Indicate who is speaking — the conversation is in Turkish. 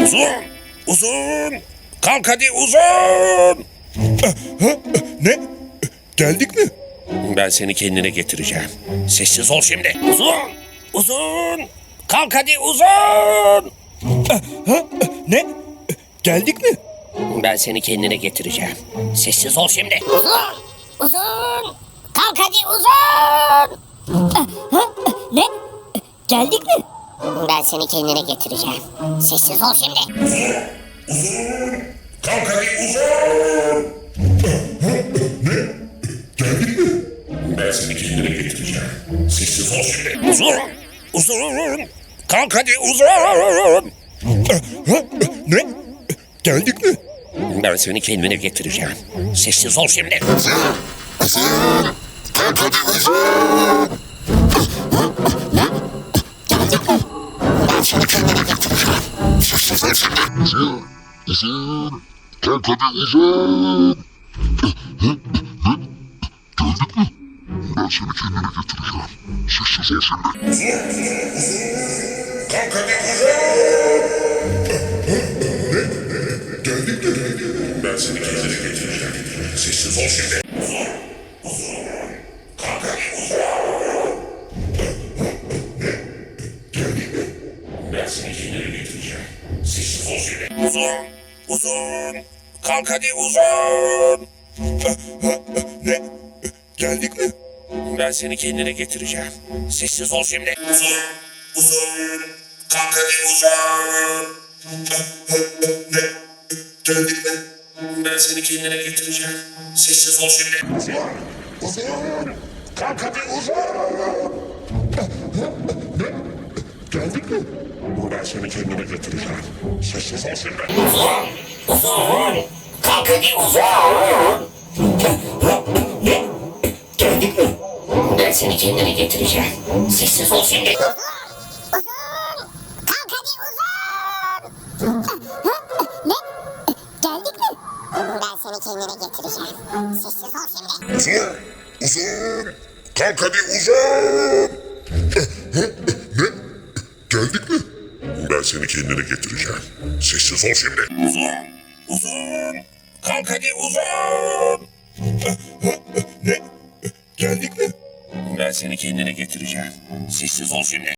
Speaker 1: Uzun! Uzun! Kalk hadi uzun!
Speaker 2: Ne? Geldik mi?
Speaker 1: Ben seni kendine getireceğim. Sessiz ol şimdi. Uzun! Uzun! Kalk hadi uzun!
Speaker 2: Ne? Geldik mi?
Speaker 1: Ben seni kendine getireceğim. Sessiz ol şimdi.
Speaker 3: Uzun! Uzun! Kalk hadi uzun!
Speaker 4: Ne? Geldik mi?
Speaker 3: Ben seni kendine getireceğim. Sessiz ol şimdi.
Speaker 1: Uzun! Kalk hadi uzun!
Speaker 2: Geldik mi?
Speaker 1: Ben seni kendine getireceğim. Sessiz ol şimdi. Uzun! Uzun! Kalk hadi uzun!
Speaker 2: Ne? Geldik mi?
Speaker 1: Ben seni kendine getireceğim. Sessiz ol şimdi.
Speaker 5: Uzun. Kalk hadi uzun. Geldik mi? Ben seni kendine getireceğim. Sessiz ol şimdi.
Speaker 1: Kalk hadi uzun!
Speaker 2: Geldik mi?
Speaker 1: Ben seni kendine getireceğim. Sessiz ol şimdi. Kalk hadi uzun! Ben seni kendine getireceğim. Sessiz ol şimdi. Uzun! Kalk hadi uzun!
Speaker 2: Ne? Geldik mi?
Speaker 1: Ben seni kendine getireceğim. Sessiz ol şimdi. Uzun! Kalk hadi uzun!
Speaker 2: Geldik mi?
Speaker 1: Ben seni kendine getireceğim. Sessiz ol şimdi.
Speaker 2: Uzun! Kalk hadi uzun! Geldik mi?
Speaker 1: Ben seni kendine getireceğim. Sessiz ol şimdi. Uzun! Kalk hadi uzun!
Speaker 2: Geldik mi?
Speaker 1: Ben seni kendine getireceğim. Sessiz ol şimdi.
Speaker 3: Kalk hadi uzun!
Speaker 4: Ne? Geldik mi?
Speaker 3: Ben seni kendine getireceğim. Sessiz ol şimdi.
Speaker 5: Uzun. Kalk hadi uzun. Geldik mi? Ben seni kendine getireceğim. Sessiz ol şimdi.
Speaker 1: Uzun! Kalk hadi uzun!
Speaker 2: Ne? Geldik mi?
Speaker 1: Ben seni kendine getireceğim. Sessiz ol şimdi.